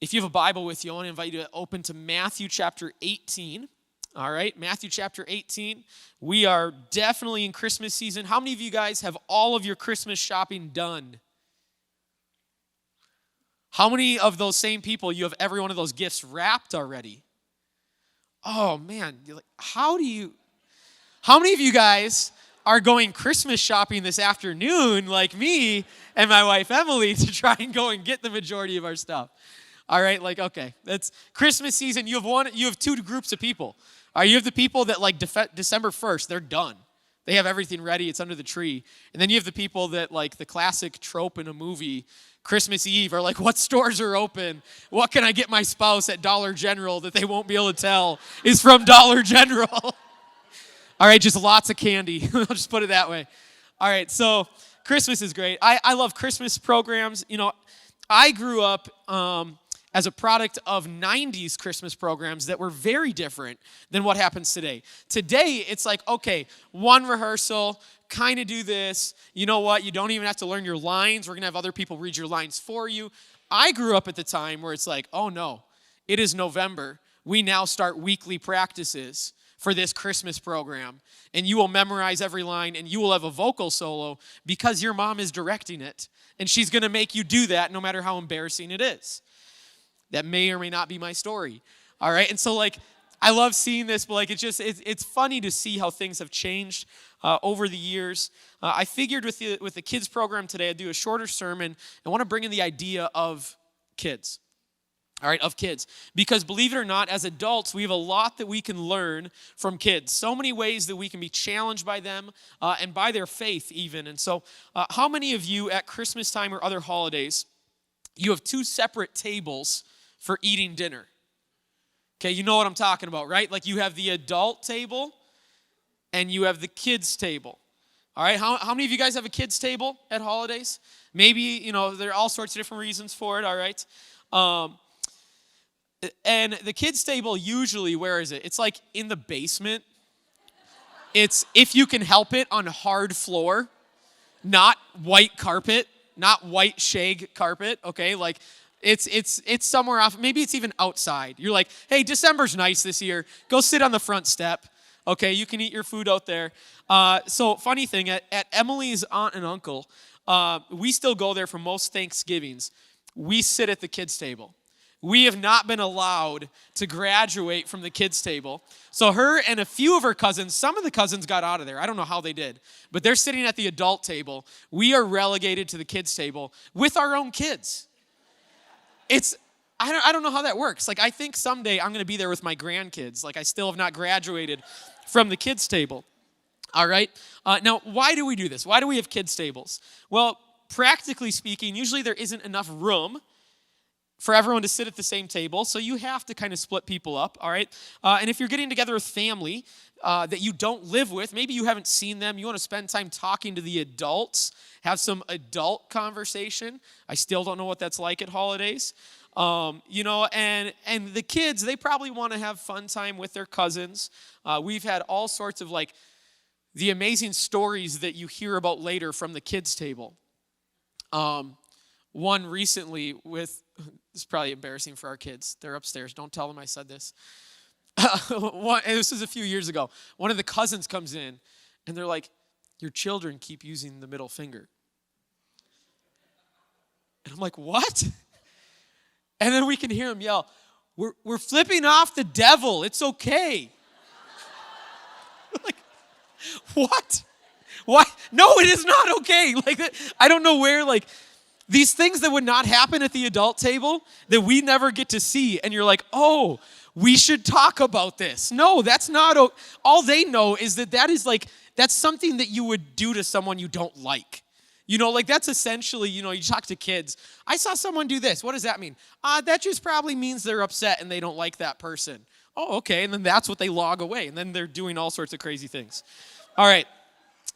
If you have a Bible with you, I want to invite you to open to Matthew chapter 18. All right, Matthew chapter 18. We are definitely in Christmas season. How many of you guys have all of your Christmas shopping done? How many of those same people, you have every one of those gifts wrapped already? Oh, man. You're like, how many of you guys are going Christmas shopping this afternoon like me and my wife Emily to try and go and get the majority of our stuff? All right, like, okay, that's Christmas season. You have two groups of people. You have the people that like December 1st, they're done. They have everything ready, it's under the tree. And then you have the people that like the classic trope in a movie, Christmas Eve, are like, what stores are open? What can I get my spouse at Dollar General that they won't be able to tell is from Dollar General? All right, just lots of candy. I'll just put it that way. All right, so Christmas is great. I love Christmas programs. You know, I grew up as a product of 90s Christmas programs that were very different than what happens today. Today, it's like, okay, one rehearsal, kind of do this. You know what? You don't even have to learn your lines. We're going to have other people read your lines for you. I grew up at the time where it's like, oh no, it is November. We now start weekly practices for this Christmas program. And you will memorize every line and you will have a vocal solo because your mom is directing it. And she's going to make you do that no matter how embarrassing it is. That may or may not be my story. All right. And so like, I love seeing this, but like, it's funny to see how things have changed over the years. I figured with the kids program today, I'd do a shorter sermon. I want to bring in the idea of kids. All right, of kids. Because believe it or not, as adults, we have a lot that we can learn from kids. So many ways that we can be challenged by them and by their faith even. And so how many of you at Christmas time or other holidays, you have two separate tables for eating dinner? Okay, you know what I'm talking about, right? Like you have the adult table and you have the kids table. All right, how many of you guys have a kids table at holidays? Maybe, you know, there are all sorts of different reasons for it, all right? And the kids table usually, where is it? It's like in the basement. It's, if you can help it, on hard floor, not white carpet, not white shag carpet, okay? Like, it's somewhere off. Maybe it's even outside. You're like, hey, December's nice this year. Go sit on the front step. Okay, you can eat your food out there. So funny thing, at Emily's aunt and uncle, we still go there for most Thanksgivings. We sit at the kids' table. We have not been allowed to graduate from the kids' table. So her and a few of her cousins, some of the cousins got out of there. I don't know how they did. But they're sitting at the adult table. We are relegated to the kids' table with our own kids. I don't know how that works. Like, I think someday I'm going to be there with my grandkids. Like, I still have not graduated from the kids' table. All right? Now, why do we do this? Why do we have kids' tables? Well, practically speaking, usually there isn't enough room for everyone to sit at the same table, so you have to kind of split people up, all right? And if you're getting together with family that you don't live with, maybe you haven't seen them, you want to spend time talking to the adults, have some adult conversation. I still don't know what that's like at holidays. You know, and the kids, they probably want to have fun time with their cousins. We've had all sorts of like the amazing stories that you hear about later from the kids' table. One recently with, this is probably embarrassing for our kids. They're upstairs. Don't tell them I said this. This was a few years ago. One of the cousins comes in, and they're like, your children keep using the middle finger. And I'm like, what? And then we can hear him yell, we're flipping off the devil. It's okay. Like, what? Why? No, it is not okay. Like, I don't know where, like, these things that would not happen at the adult table that we never get to see. And you're like, oh, we should talk about this. No, that's not. All they know is that is like, that's something that you would do to someone you don't like. You know, like that's essentially, you know, you talk to kids. I saw someone do this. What does that mean? That just probably means they're upset and they don't like that person. Oh, okay. And then that's what they log away. And then they're doing all sorts of crazy things. All right.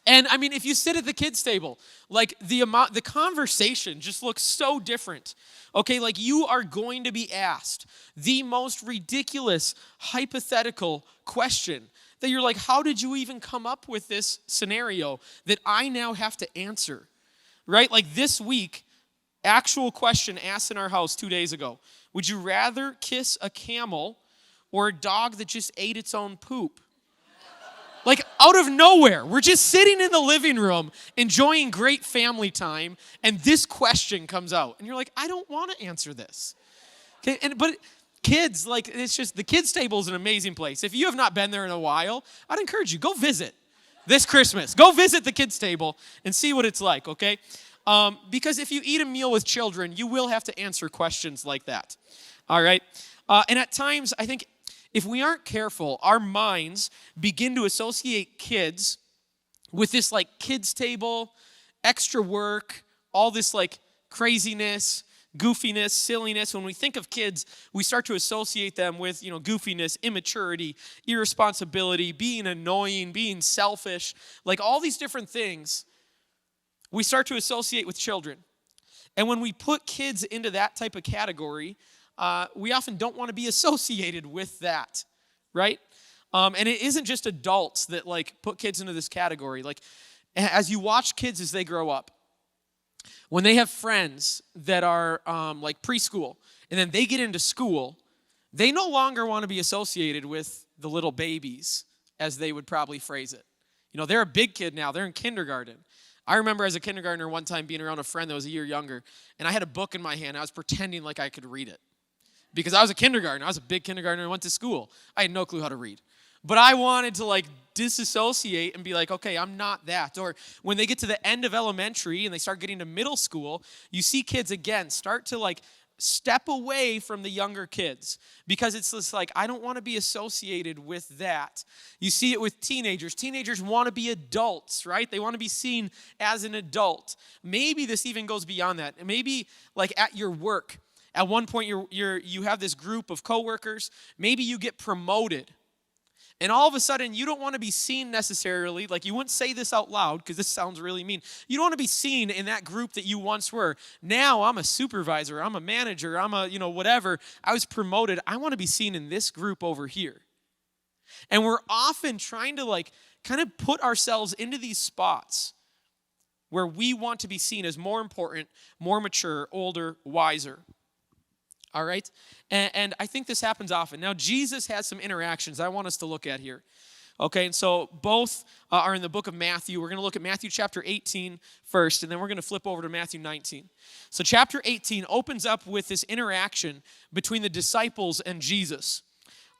And I mean, if you sit at the kids' table, like the conversation just looks so different. Okay, like you are going to be asked the most ridiculous hypothetical question that you're like, how did you even come up with this scenario that I now have to answer? Right? Like this week actual question asked in our house 2 days ago. Would you rather kiss a camel or a dog that just ate its own poop? Like out of nowhere, we're just sitting in the living room enjoying great family time, and this question comes out. And you're like, I don't want to answer this. Okay, but kids, like, it's just, the kids' table is an amazing place. If you have not been there in a while, I'd encourage you, go visit this Christmas. Go visit the kids' table and see what it's like, okay? Because if you eat a meal with children, you will have to answer questions like that, all right? And at times, I think if we aren't careful, our minds begin to associate kids with this like kids' table, extra work, all this like craziness, goofiness, silliness. When we think of kids, we start to associate them with, goofiness, immaturity, irresponsibility, being annoying, being selfish, like all these different things we start to associate with children. And when we put kids into that type of category, we often don't want to be associated with that, right? And it isn't just adults that like put kids into this category. Like as you watch kids as they grow up, when they have friends that are like preschool and then they get into school, they no longer want to be associated with the little babies, as they would probably phrase it. They're a big kid now. They're in kindergarten. I remember as a kindergartner one time being around a friend that was a year younger, and I had a book in my hand. I was pretending like I could read it. Because I was a kindergartner. I was a big kindergartner and went to school. I had no clue how to read. But I wanted to like disassociate and be like, okay, I'm not that. Or when they get to the end of elementary and they start getting to middle school, you see kids again start to like step away from the younger kids because it's just like, I don't want to be associated with that. You see it with teenagers. Teenagers want to be adults, right? They want to be seen as an adult. Maybe this even goes beyond that. Maybe like at your work, at one point you have this group of coworkers. Maybe you get promoted. And all of a sudden, you don't want to be seen necessarily, like you wouldn't say this out loud because this sounds really mean. You don't want to be seen in that group that you once were. Now I'm a supervisor, I'm a manager, I'm a, whatever. I was promoted. I want to be seen in this group over here. And we're often trying to like kind of put ourselves into these spots where we want to be seen as more important, more mature, older, wiser. All right? And I think this happens often. Now, Jesus has some interactions I want us to look at here. Okay, and so both are in the book of Matthew. We're going to look at Matthew chapter 18 first, and then we're going to flip over to Matthew 19. So chapter 18 opens up with this interaction between the disciples and Jesus.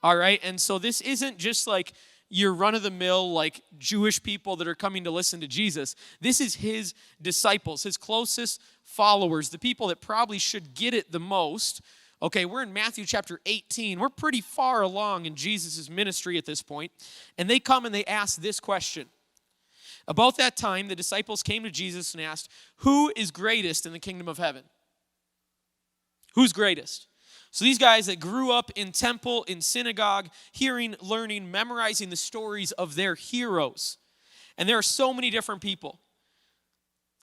All right, and so this isn't just like your run-of-the-mill, like Jewish people that are coming to listen to Jesus. This is his disciples, his closest followers, the people that probably should get it the most. Okay, we're in Matthew chapter 18. We're pretty far along in Jesus' ministry at this point. And they come and they ask this question. About that time, the disciples came to Jesus and asked, who is greatest in the kingdom of heaven? Who's greatest? So these guys that grew up in temple, in synagogue, hearing, learning, memorizing the stories of their heroes. And there are so many different people.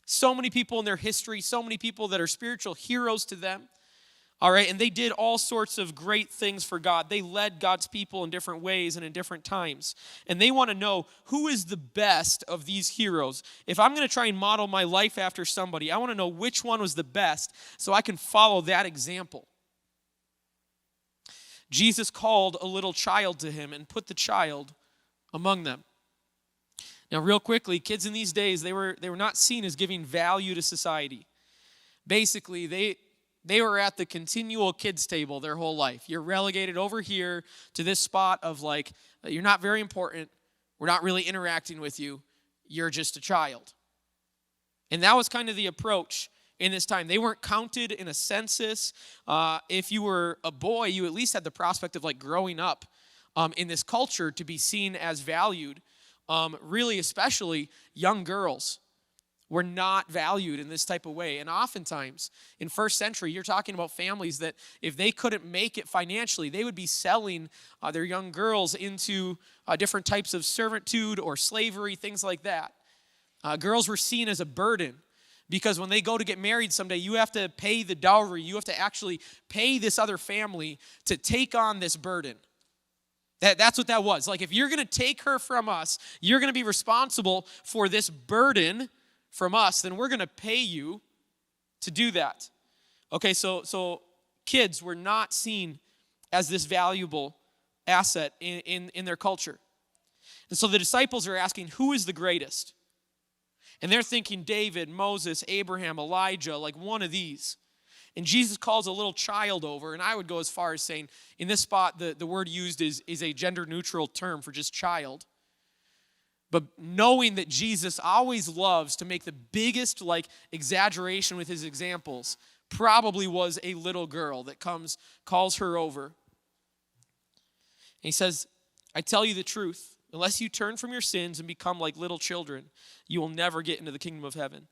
So many people in their history, so many people that are spiritual heroes to them. All right, and they did all sorts of great things for God. They led God's people in different ways and in different times. And they want to know who is the best of these heroes. If I'm going to try and model my life after somebody, I want to know which one was the best so I can follow that example. Jesus called a little child to him and put the child among them. Now, real quickly, kids in these days, they were not seen as giving value to society. Basically, they were at the continual kids table their whole life. You're relegated over here to this spot of like, you're not very important. We're not really interacting with you. You're just a child. And that was kind of the approach in this time. They weren't counted in a census. If you were a boy, you at least had the prospect of like growing up in this culture to be seen as valued. Really, especially young girls were not valued in this type of way. And oftentimes, in first century, you're talking about families that if they couldn't make it financially, they would be selling their young girls into different types of servitude or slavery, things like that. Girls were seen as a burden because when they go to get married someday, you have to pay the dowry. You have to actually pay this other family to take on this burden. That's what that was. Like if you're going to take her from us, you're going to be responsible for this burden from us, then we're going to pay you to do that. Okay, so kids were not seen as this valuable asset in their culture. And so the disciples are asking, who is the greatest? And they're thinking David, Moses, Abraham, Elijah, like one of these. And Jesus calls a little child over, and I would go as far as saying, in this spot, the word used is a gender-neutral term for just child. But knowing that Jesus always loves to make the biggest exaggeration with his examples, probably was a little girl that calls her over. And he says, I tell you the truth, unless you turn from your sins and become like little children, you will never get into the kingdom of heaven.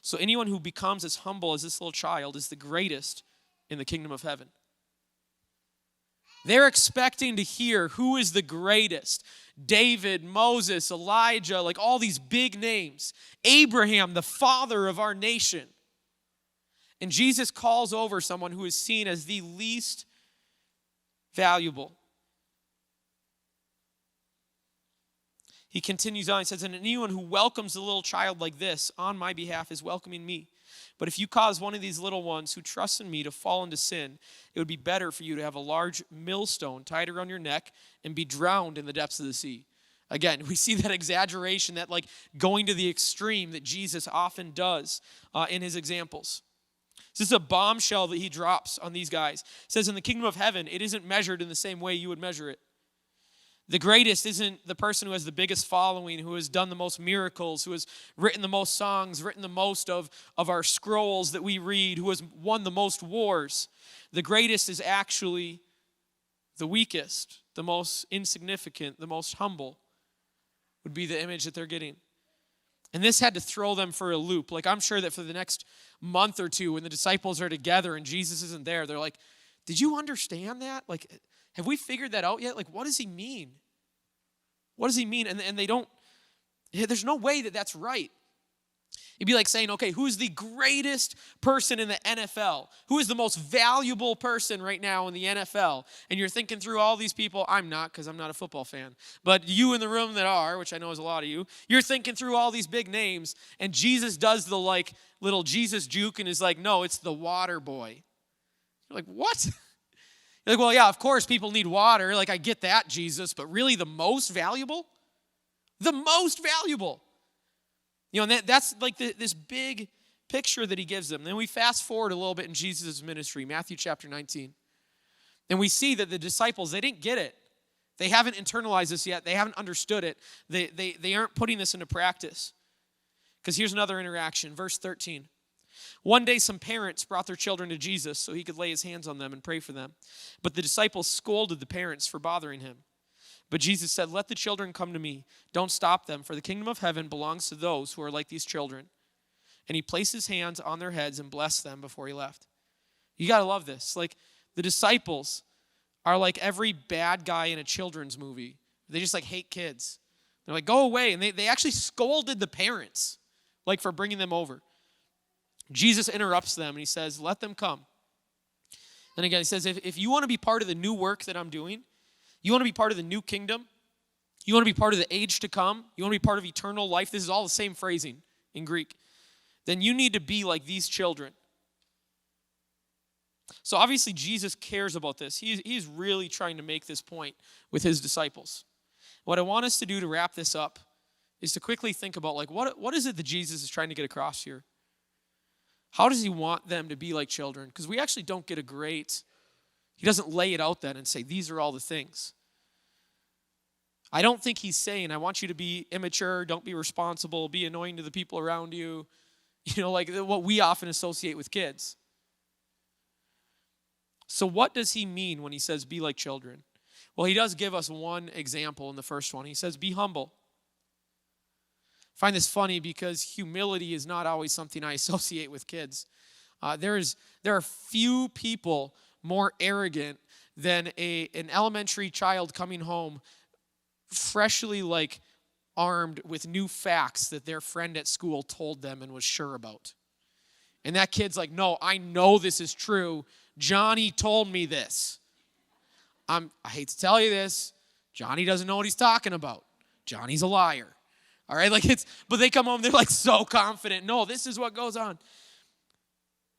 So anyone who becomes as humble as this little child is the greatest in the kingdom of heaven. They're expecting to hear who is the greatest. David, Moses, Elijah, like all these big names. Abraham, the father of our nation. And Jesus calls over someone who is seen as the least valuable. He continues on, he says, and anyone who welcomes a little child like this on my behalf is welcoming me. But if you cause one of these little ones who trust in me to fall into sin, it would be better for you to have a large millstone tied around your neck and be drowned in the depths of the sea. Again, we see that exaggeration, that going to the extreme that Jesus often does in his examples. This is a bombshell that he drops on these guys. It says in the kingdom of heaven, it isn't measured in the same way you would measure it. The greatest isn't the person who has the biggest following, who has done the most miracles, who has written the most songs, written the most of our scrolls that we read, who has won the most wars. The greatest is actually the weakest, the most insignificant, the most humble, would be the image that they're getting. And this had to throw them for a loop. I'm sure that for the next month or two, when the disciples are together and Jesus isn't there, they're like, did you understand that? Have we figured that out yet? What does he mean? What does he mean? And they don't, there's no way that that's right. It'd be like saying, okay, who's the greatest person in the NFL? Who is the most valuable person right now in the NFL? And you're thinking through all these people. I'm not, because I'm not a football fan. But you in the room that are, which I know is a lot of you, you're thinking through all these big names, and Jesus does the little Jesus juke and is like, no, it's the water boy. You're like, what? You're like, well, yeah, of course people need water. I get that, Jesus, but really the most valuable? The most valuable. And that's this big picture that he gives them. Then we fast forward a little bit in Jesus' ministry, Matthew chapter 19. And we see that the disciples, they didn't get it. They haven't internalized this yet. They haven't understood it. They aren't putting this into practice. Because here's another interaction, verse 13. One day some parents brought their children to Jesus so he could lay his hands on them and pray for them. But the disciples scolded the parents for bothering him. But Jesus said, let the children come to me. Don't stop them, for the kingdom of heaven belongs to those who are like these children. And he placed his hands on their heads and blessed them before he left. You got to love this. The disciples are like every bad guy in a children's movie. They just hate kids. They're like, go away. And they actually scolded the parents, for bringing them over. Jesus interrupts them and he says, let them come. And again, he says, if you want to be part of the new work that I'm doing, you want to be part of the new kingdom, you want to be part of the age to come, you want to be part of eternal life, this is all the same phrasing in Greek, then you need to be like these children. So obviously Jesus cares about this. He's really trying to make this point with his disciples. What I want us to do to wrap this up is to quickly think about what is it that Jesus is trying to get across here? How does he want them to be like children? Because we actually don't get he doesn't lay it out then and say, these are all the things. I don't think he's saying, I want you to be immature, don't be responsible, be annoying to the people around you, what we often associate with kids. So what does he mean when he says, be like children? Well, he does give us one example in the first one. He says, be humble. I find this funny because humility is not always something I associate with kids. There are few people more arrogant than an elementary child coming home freshly armed with new facts that their friend at school told them and was sure about. And that kid's like, no, I know this is true. Johnny told me this. I hate to tell you this. Johnny doesn't know what he's talking about. Johnny's a liar. All right, but they come home, they're so confident. No, this is what goes on.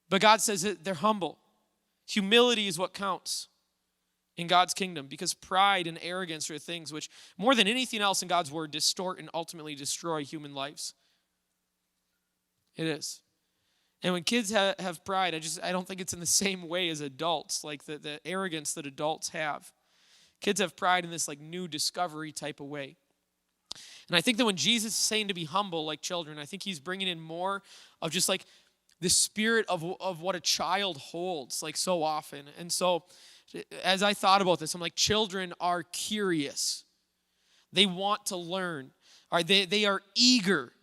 But God says that they're humble. Humility is what counts in God's kingdom, because pride and arrogance are things which, more than anything else in God's word, distort and ultimately destroy human lives. It is. And when kids have pride, I don't think it's in the same way as adults, like the arrogance that adults have. Kids have pride in this like new discovery type of way. And I think that when Jesus is saying to be humble like children, I think he's bringing in more of just like the spirit of what a child holds like so often. And so as I thought about this, I'm like, children are curious. They want to learn. All right, they are eager.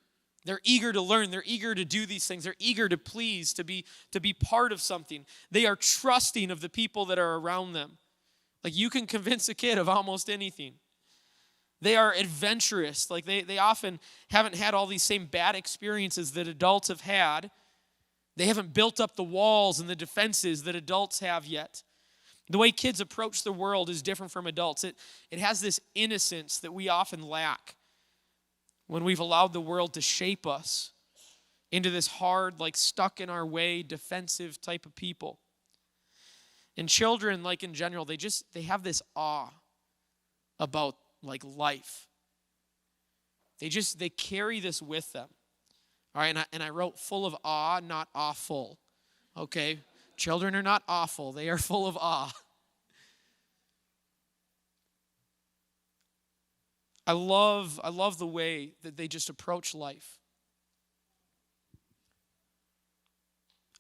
They're eager to learn. They're eager to do these things. They're eager to please, to be part of something. They are trusting of the people that are around them. Like you can convince a kid of almost anything. They are adventurous. Like they often haven't had all these same bad experiences that adults have had. They haven't built up the walls and the defenses that adults have yet. The way kids approach the world is different from adults. It has this innocence that we often lack when we've allowed the world to shape us into this hard, like stuck in our way, defensive type of people. And children, like in general, they have this awe about like life. They carry this with them. All right, and I wrote full of awe, not awful. Okay? Children are not awful. They are full of awe. I love the way that they just approach life.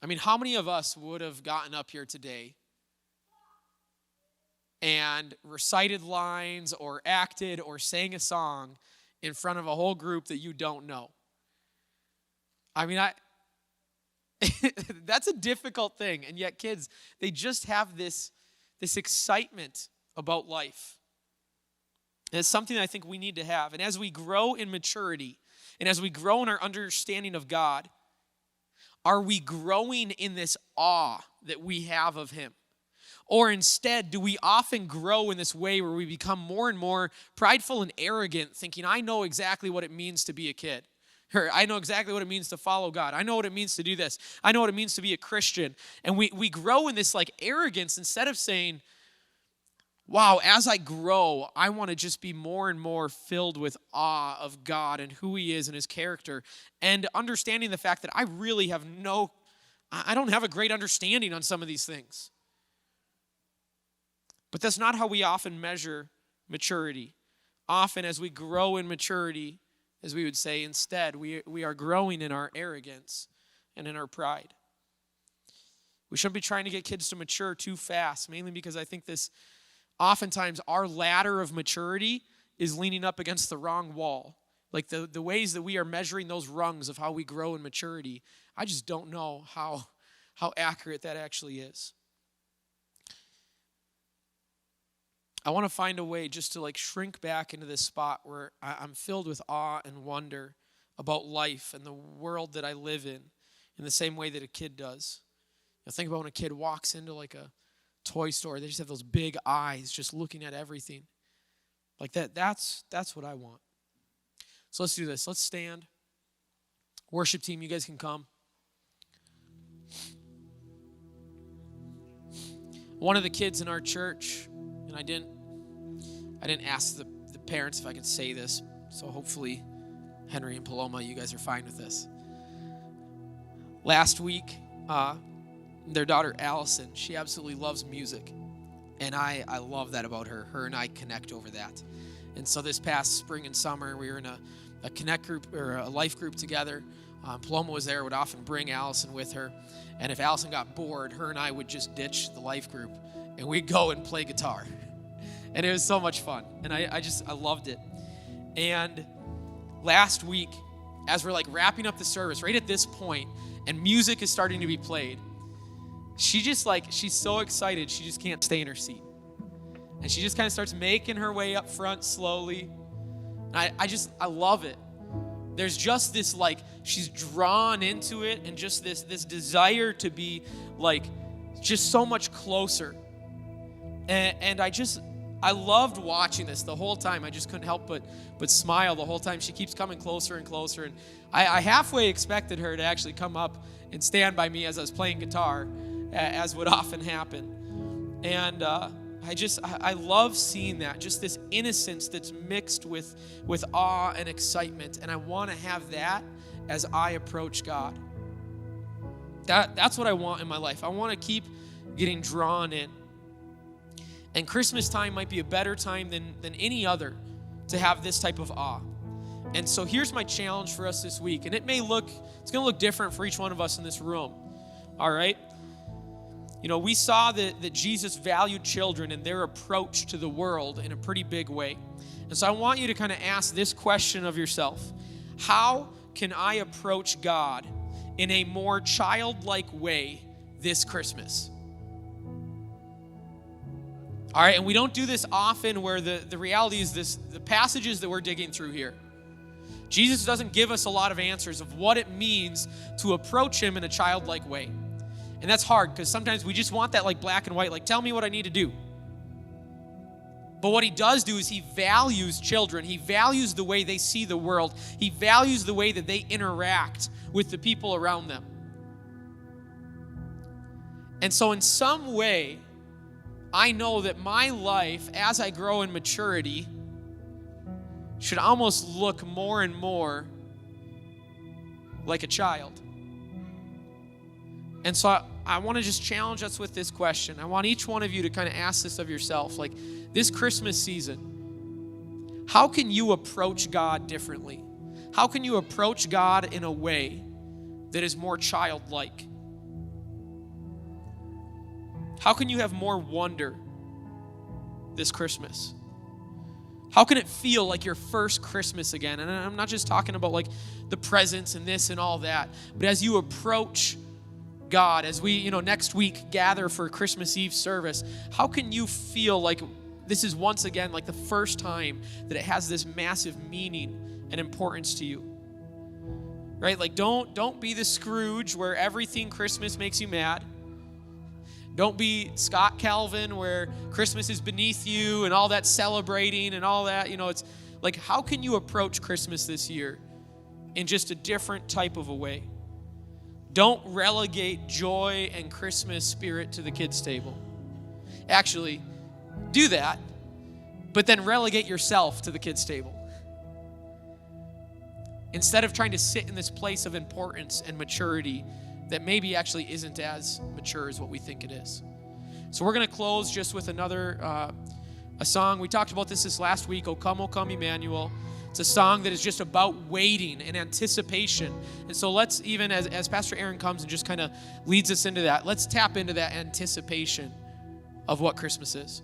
I mean, how many of us would have gotten up here today and recited lines or acted or sang a song in front of a whole group that you don't know? I mean, that's a difficult thing. And yet kids, they just have this excitement about life. And it's something I think we need to have. And as we grow in maturity, and as we grow in our understanding of God, are we growing in this awe that we have of him? Or instead, do we often grow in this way where we become more and more prideful and arrogant, thinking, I know exactly what it means to be a kid. Or I know exactly what it means to follow God. I know what it means to do this. I know what it means to be a Christian. And we grow in this like arrogance instead of saying, wow, as I grow, I want to just be more and more filled with awe of God and who he is and his character. And understanding the fact that I really I don't have a great understanding on some of these things. But that's not how we often measure maturity. Often as we grow in maturity, as we would say, instead, we are growing in our arrogance and in our pride. We shouldn't be trying to get kids to mature too fast, mainly because I think oftentimes our ladder of maturity is leaning up against the wrong wall. Like the ways that we are measuring those rungs of how we grow in maturity, I just don't know how accurate that actually is. I want to find a way just to like shrink back into this spot where I'm filled with awe and wonder about life and the world that I live in the same way that a kid does. Think about when a kid walks into like a toy store, they just have those big eyes just looking at everything. Like that's what I want. So let's do this. Let's stand. Worship team, you guys can come. One of the kids in our church, and I didn't ask the parents if I could say this, so hopefully Henry and Paloma, you guys are fine with this. Last week, their daughter Allison, she absolutely loves music, and I love that about her. Her and I connect over that. And so this past spring and summer, we were in a connect group or a life group together. Paloma was there, would often bring Allison with her, and if Allison got bored, her and I would just ditch the life group, and we'd go and play guitar. And it was so much fun. And I loved it. And last week, as we're like wrapping up the service, right at this point, and music is starting to be played, she's so excited, she just can't stay in her seat. And she just kind of starts making her way up front slowly. And I love it. There's just this like, she's drawn into it and just this desire to be like, just so much closer. And I I loved watching this the whole time. I just couldn't help but smile the whole time. She keeps coming closer and closer. And I halfway expected her to actually come up and stand by me as I was playing guitar, as would often happen. And I love seeing that, just this innocence that's mixed with awe and excitement. And I want to have that as I approach God. That's what I want in my life. I want to keep getting drawn in. And Christmas time might be a better time than any other to have this type of awe. And so here's my challenge for us this week. And it's going to look different for each one of us in this room. All right? You know, we saw that Jesus valued children and their approach to the world in a pretty big way. And so I want you to kind of ask this question of yourself. How can I approach God in a more childlike way this Christmas? All right, and we don't do this often, where the reality is the passages that we're digging through here. Jesus doesn't give us a lot of answers of what it means to approach him in a childlike way. And that's hard, because sometimes we just want that like black and white, like tell me what I need to do. But what he does do is he values children. He values the way they see the world. He values the way that they interact with the people around them. And so in some way, I know that my life, as I grow in maturity, should almost look more and more like a child. And so I want to just challenge us with this question. I want each one of you to kind of ask this of yourself. Like, this Christmas season, how can you approach God differently? How can you approach God in a way that is more childlike? How can you have more wonder this Christmas? How can it feel like your first Christmas again? And I'm not just talking about like the presents and this and all that, but as you approach God, as we, next week gather for Christmas Eve service, how can you feel like this is once again like the first time that it has this massive meaning and importance to you? Right? Like don't be the Scrooge where everything Christmas makes you mad. Don't be Scott Calvin where Christmas is beneath you and all that celebrating and all that. It's like, how can you approach Christmas this year in just a different type of a way? Don't relegate joy and Christmas spirit to the kids' table. Actually, do that, but then relegate yourself to the kids' table. Instead of trying to sit in this place of importance and maturity that maybe actually isn't as mature as what we think it is. So we're going to close just with another a song. We talked about this last week, O Come, Emmanuel. It's a song that is just about waiting and anticipation. And so let's, even as Pastor Aaron comes and just kind of leads us into that, let's tap into that anticipation of what Christmas is.